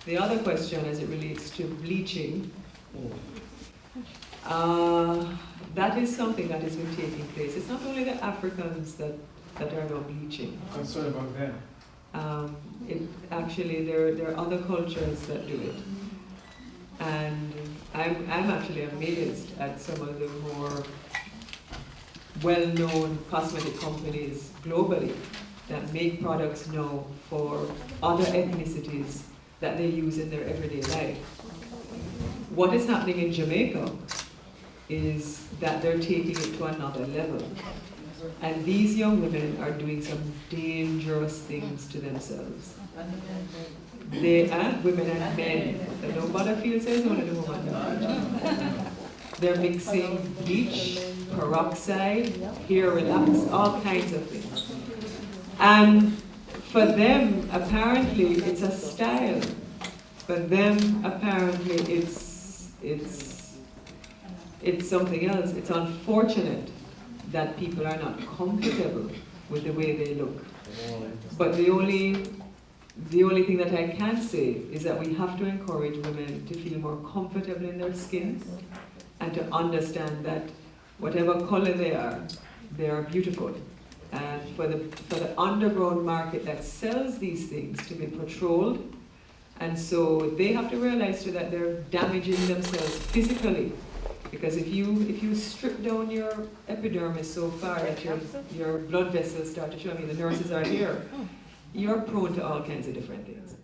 The other question as it relates to bleaching, that is something that has been taking place. It's not only the Africans that are now bleaching. I'm concerned about them. Actually, there are other cultures that do it. And I'm actually amazed at some of the more well-known cosmetic companies globally that make products now for other ethnicities that they use in their everyday life. What is happening in Jamaica is that they're taking it to another level. And these young women are doing some dangerous things to themselves. They are women and men. So don't bother feel says only the woman. They're mixing bleach, peroxide, hair relax, all kinds of things. And for them, apparently, it's a style. For them, apparently, it's something else. It's unfortunate that people are not comfortable with the way they look. But the only thing that I can say is that we have to encourage women to feel more comfortable in their skins and to understand that whatever color they are beautiful. And for the underground market that sells these things to be patrolled, and so they have to realize too that they're damaging themselves physically. Because if you strip down your epidermis so far that your blood vessels start to show, I mean the nurses are here, you're prone to all kinds of different things.